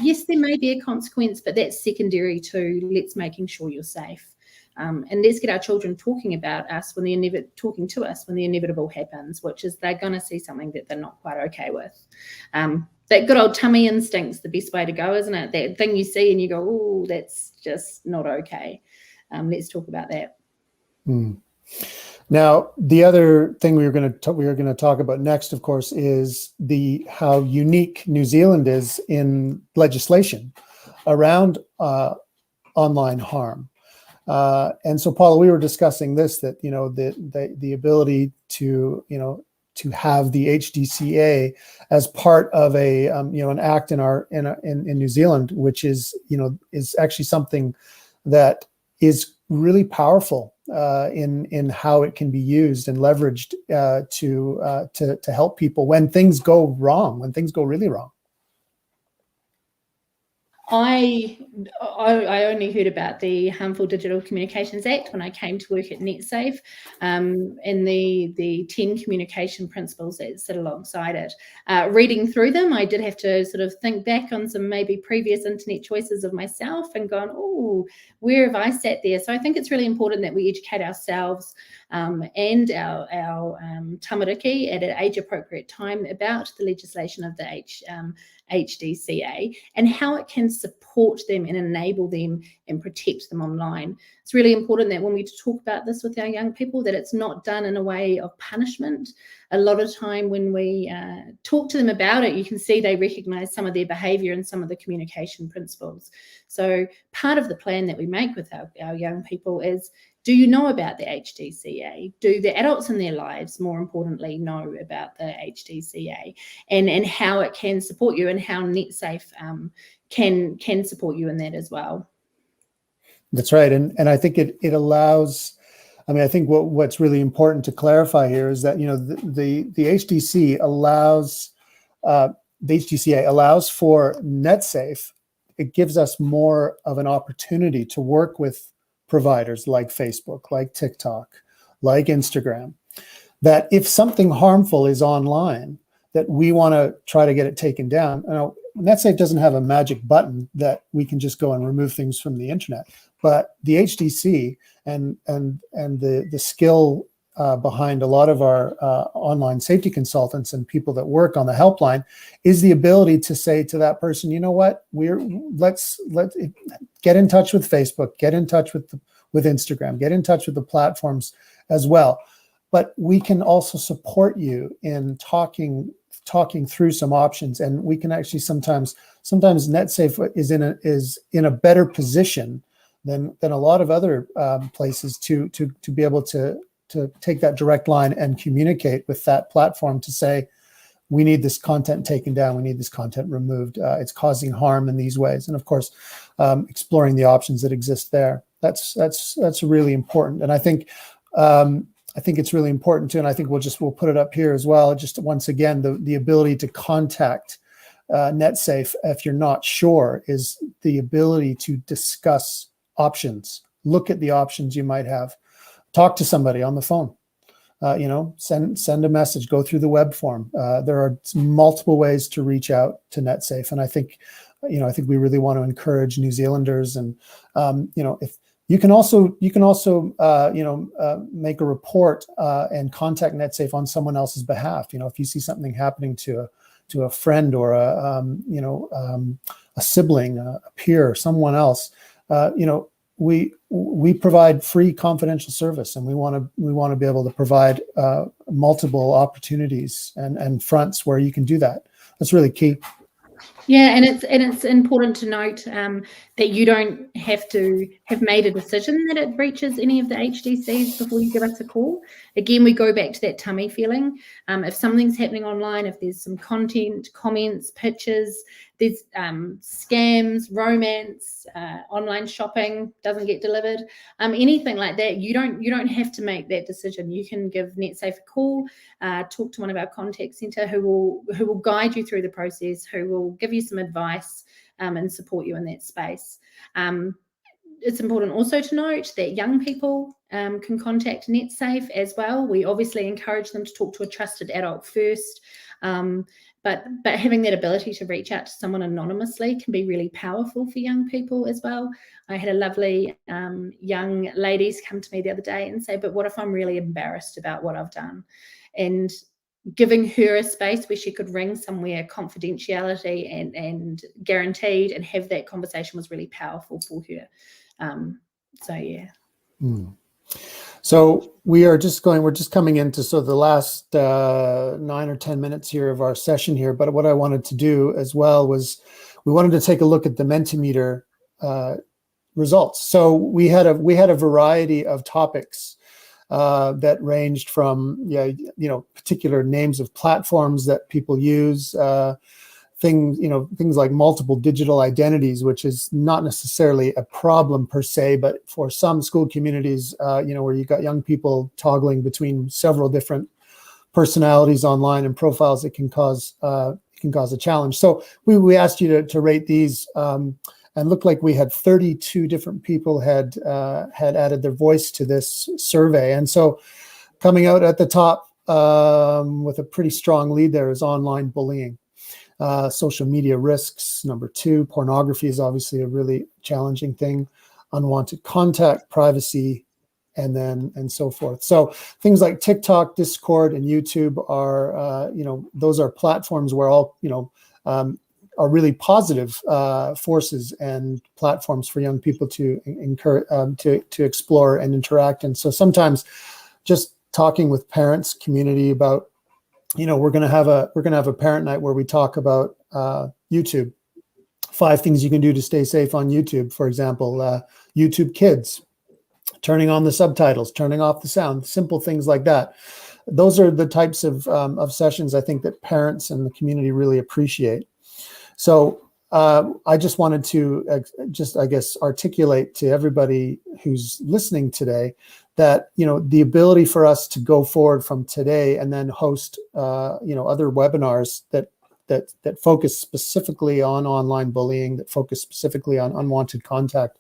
Yes, there may be a consequence, but that's secondary to let's making sure you're safe. And let's get our children talking about us when talking to us when the inevitable happens, which is they're going to see something that they're not quite okay with. That good old tummy instinct's the best way to go, isn't it? That thing you see and you go, oh, that's just not okay. Let's talk about that. Now, the other thing we are going to talk about next, of course, is how unique New Zealand is in legislation around online harm. And so, Paula, we were discussing this, that the ability to have the HDCA as part of an act in New Zealand, which is actually something that is really powerful in how it can be used and leveraged to help people when things go wrong, when things go really wrong. I only heard about the Harmful Digital Communications Act when I came to work at Netsafe, and the 10 communication principles that sit alongside it. Reading through them, I did have to sort of think back on some maybe previous internet choices of myself and gone, oh, where have I sat there? So I think it's really important that we educate ourselves and our tamariki at an age-appropriate time about the legislation of the HDCA and how it can support them and enable them and protect them online. It's really important that when we talk about this with our young people, that it's not done in a way of punishment. A lot of time when we talk to them about it, you can see they recognize some of their behavior and some of the communication principles. So part of the plan that we make with our young people is, do you know about the HDCA? Do the adults in their lives, more importantly, know about the HDCA and how it can support you and how Netsafe can support you in that as well? That's right. And I think it allows, I think what's really important to clarify here is that, the HDCA allows for Netsafe. It gives us more of an opportunity to work with providers like Facebook, like TikTok, like Instagram, that if something harmful is online, that we want to try to get it taken down. Netsafe doesn't have a magic button that we can just go and remove things from the internet, but the HDC and the skill behind a lot of our online safety consultants and people that work on the helpline is the ability to say to that person, you know what, let's get in touch with Facebook, get in touch with Instagram, get in touch with the platforms as well. But we can also support you in talking through some options, and we can actually sometimes Netsafe is in a better position than a lot of other places to be able to take that direct line and communicate with that platform to say, we need this content taken down, we need this content removed, it's causing harm in these ways. And of course, exploring the options that exist there. That's really important. And I think it's really important too, and I think we'll put it up here as well. Just once again, the ability to contact Netsafe if you're not sure is the ability to discuss options, look at the options you might have, talk to somebody on the phone, send a message, go through the web form. There are multiple ways to reach out to Netsafe, and I think we really want to encourage New Zealanders, and if you can also make a report and contact Netsafe on someone else's behalf. If you see something happening to a friend or a sibling, a peer, someone else, we provide free confidential service, and we want to be able to provide multiple opportunities and fronts where you can do that. That's really key. Yeah, and it's important to note that you don't have to have made a decision that it breaches any of the HDCs before you give us a call. Again, we go back to that tummy feeling. If something's happening online, if there's some content, comments, pictures, there's scams, romance, online shopping doesn't get delivered, anything like that, you don't have to make that decision. You can give Netsafe a call, talk to one of our contact centre who will guide you through the process, who will give you some advice and support you in that space. It's important also to note that young people can contact Netsafe as well. We obviously encourage them to talk to a trusted adult first. but having that ability to reach out to someone anonymously can be really powerful for young people as well. I had a lovely young ladies come to me the other day and say, but what if I'm really embarrassed about what I've done? And giving her a space where she could ring somewhere, confidentiality and guaranteed, and have that conversation was really powerful for her. So yeah. So we're just coming into sort of the last 9 or 10 minutes here of our session here. But what I wanted to do as well was we wanted to take a look at the Mentimeter results. So we had a variety of topics that ranged from particular names of platforms that people use, things like multiple digital identities, which is not necessarily a problem per se, but for some school communities, where you got young people toggling between several different personalities online and profiles, it can cause a challenge. So we asked you to rate these, and looked like we had 32 different people had added their voice to this survey. And so coming out at the top with a pretty strong lead there is online bullying. Social media risks, number 2. Pornography is obviously a really challenging thing. Unwanted contact, privacy, and so forth. So things like TikTok, Discord, and YouTube are, those are platforms where all, are really positive forces and platforms for young people to encourage, to explore and interact. And so sometimes just talking with parents, community about, we're going to have a parent night where we talk about YouTube, 5 things you can do to stay safe on YouTube. For example, YouTube Kids, turning on the subtitles, turning off the sound, simple things like that. Those are the types of sessions I think that parents and the community really appreciate. So I just wanted to articulate to everybody who's listening today that, the ability for us to go forward from today and then host, other webinars that focus specifically on online bullying, that focus specifically on unwanted contact,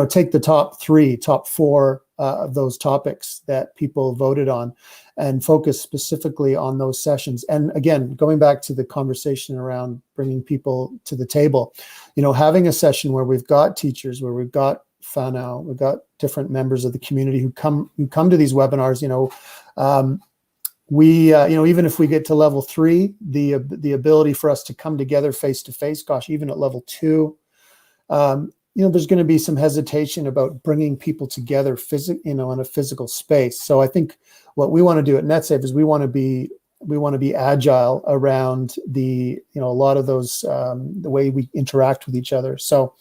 take the top 4 of those topics that people voted on and focus specifically on those sessions. And again, going back to the conversation around bringing people to the table, having a session where we've got teachers, where we've got whānau, we've got different members of the community who come to these webinars, even if we get to level 3, the ability for us to come together face to face, gosh, even at level 2, there's going to be some hesitation about bringing people together in a physical space. So I think what we want to do at Netsafe is we want to be agile around a lot of those, the way we interact with each other. So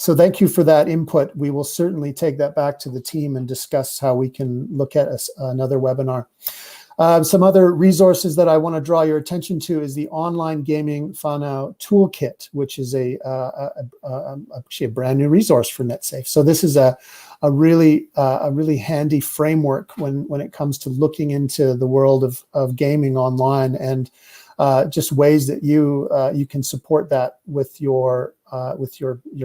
thank you for that input. We will certainly take that back to the team and discuss how we can look at another webinar. Some other resources that I want to draw your attention to is the Online Gaming whānau Toolkit, which is actually a brand new resource for Netsafe. So this is a really handy framework when it comes to looking into the world of gaming online, and just ways that you can support that with your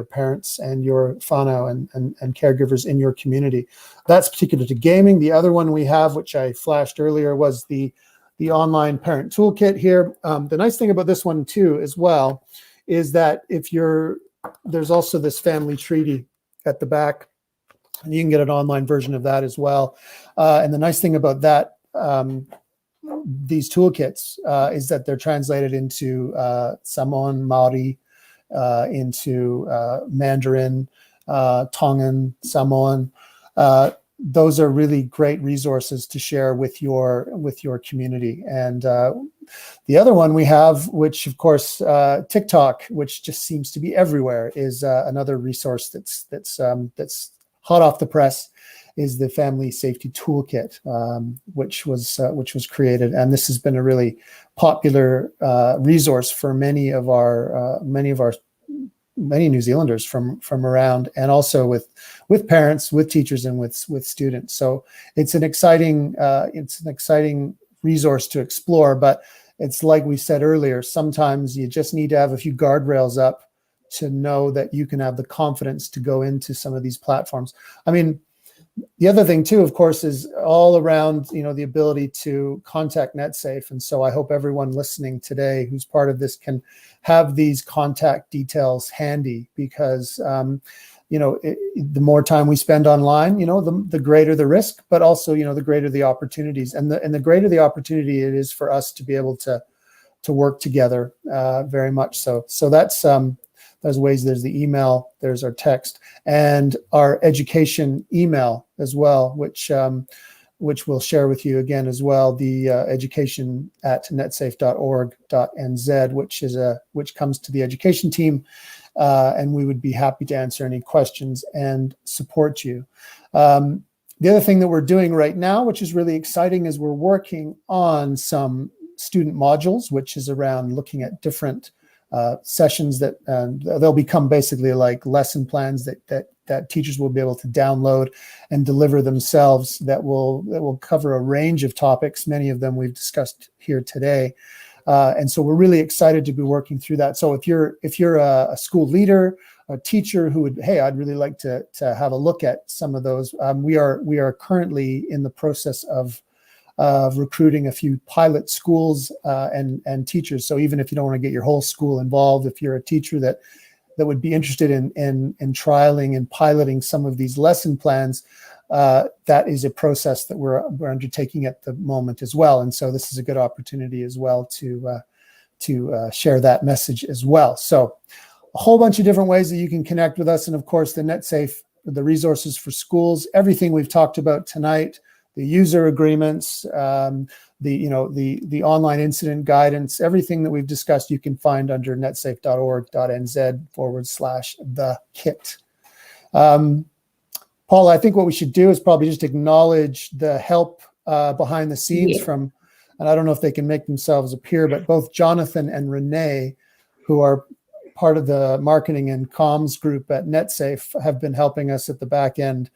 parents and your whānau and caregivers in your community. That's particular to gaming. The other one we have, which I flashed earlier, was the online parent toolkit here. The nice thing about this one too, as well, is that there's also this family treaty at the back, and you can get an online version of that as well. And the nice thing about that, these toolkits, is that they're translated into Samoan, Maori, into Mandarin, Tongan, Samoan. Those are really great resources to share with your community. And the other one we have, which of course TikTok, which just seems to be everywhere, is another resource that's hot off the press, is the Family Safety Toolkit, which was created, and this has been a really popular resource for many New Zealanders from around, and also with parents, with teachers, and with students. So it's an exciting resource to explore. But it's like we said earlier, sometimes you just need to have a few guardrails up to know that you can have the confidence to go into some of these platforms. I mean, The other thing too, of course, is all around, the ability to contact Netsafe. And so I hope everyone listening today who's part of this can have these contact details handy, because, the more time we spend online, the greater the risk, but also, the greater the opportunities, and the greater the opportunity it is for us to be able to work together, very much so. So there's ways. There's the email, there's our text, and our education email as well, which we'll share with you again as well. The education@netsafe.org.nz, which comes to the education team, and we would be happy to answer any questions and support you. The other thing that we're doing right now, which is really exciting, is we're working on some student modules, which is around looking at different sessions that they'll become basically like lesson plans that teachers will be able to download and deliver themselves, that will cover a range of topics. Many of them we've discussed here today, and so we're really excited to be working through that. So if you're a school leader, a teacher who would, hey, I'd really like to have a look at some of those, we are currently in the process of recruiting a few pilot schools and teachers. So even if you don't want to get your whole school involved, if you're a teacher that would be interested in trialing and piloting some of these lesson plans, that is a process that we're undertaking at the moment as well. And so this is a good opportunity as well to share that message as well. So a whole bunch of different ways that you can connect with us, and of course the Netsafe, the resources for schools, everything we've talked about tonight, the user agreements, the online incident guidance, everything that we've discussed, you can find under netsafe.org.nz/the-kit. Paula, I think what we should do is probably just acknowledge the help behind the scenes from, and I don't know if they can make themselves appear, but both Jonathan and Renee, who are part of the marketing and comms group at Netsafe, have been helping us at the back end.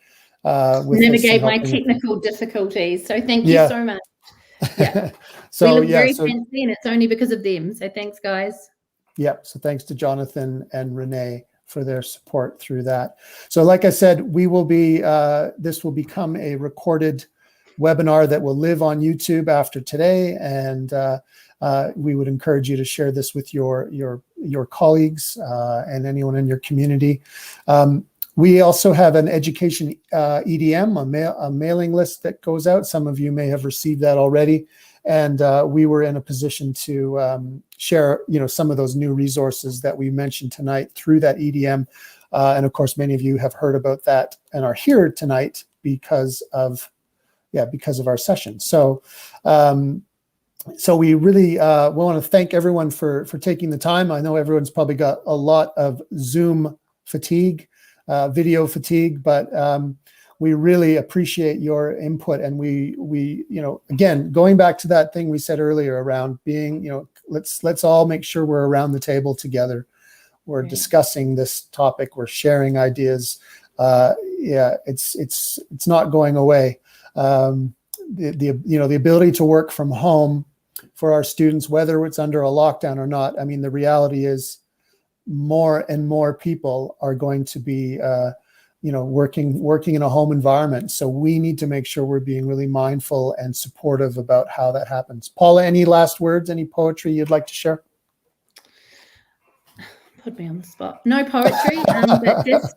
Navigate my technical difficulties. So thank you so much. Yeah. So we look very fancy, and it's only because of them. So thanks, guys. Yeah. So thanks to Jonathan and Renee for their support through that. So like I said, we will be, this will become a recorded webinar that will live on YouTube after today. And we would encourage you to share this with your colleagues and anyone in your community. We also have an education EDM, a mailing list that goes out. Some of you may have received that already. And we were in a position to share, some of those new resources that we mentioned tonight through that EDM. And of course, many of you have heard about that and are here tonight because of our session. So, we really want to thank everyone for taking the time. I know everyone's probably got a lot of Zoom fatigue, video fatigue, but we really appreciate your input. And we again, going back to that thing we said earlier around being, let's all make sure we're around the table together. We're discussing this topic. We're sharing ideas. It's not going away. The ability to work from home for our students, whether it's under a lockdown or not. I mean, the reality is more and more people are going to be, working in a home environment. So we need to make sure we're being really mindful and supportive about how that happens. Paula, any last words, any poetry you'd like to share? Put me on the spot. No poetry, but just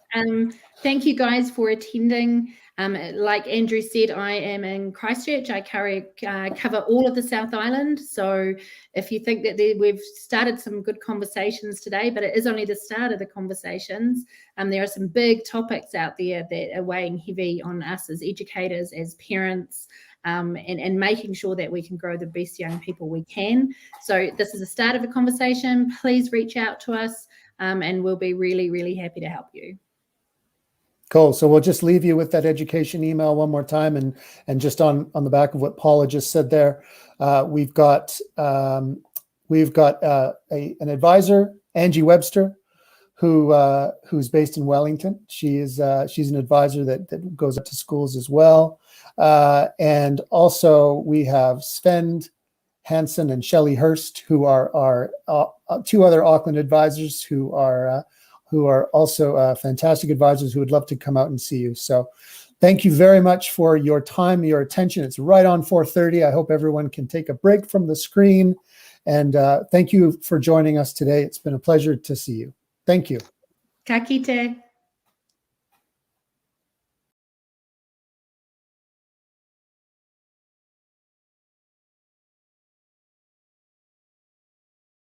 thank you guys for attending. Like Andrew said, I am in Christchurch. I cover all of the South Island. So if you think that we've started some good conversations today, but it is only the start of the conversations, there are some big topics out there that are weighing heavy on us as educators, as parents, and making sure that we can grow the best young people we can. So this is the start of a conversation. Please reach out to us, and we'll be really, really happy to help you. Cool. So we'll just leave you with that education email one more time, and just on the back of what Paula just said there, we've got an advisor, Angie Webster, who's based in Wellington. She's an advisor that goes up to schools as well, and also we have Sven Hansen and Shelley Hurst, who are our two other Auckland advisors who are also fantastic advisors who would love to come out and see you. So Thank you very much for your time, your attention. It's right on 4:30. I hope everyone can take a break from the screen. And thank you for joining us today. It's been a pleasure to see you. Thank you. Ka kite.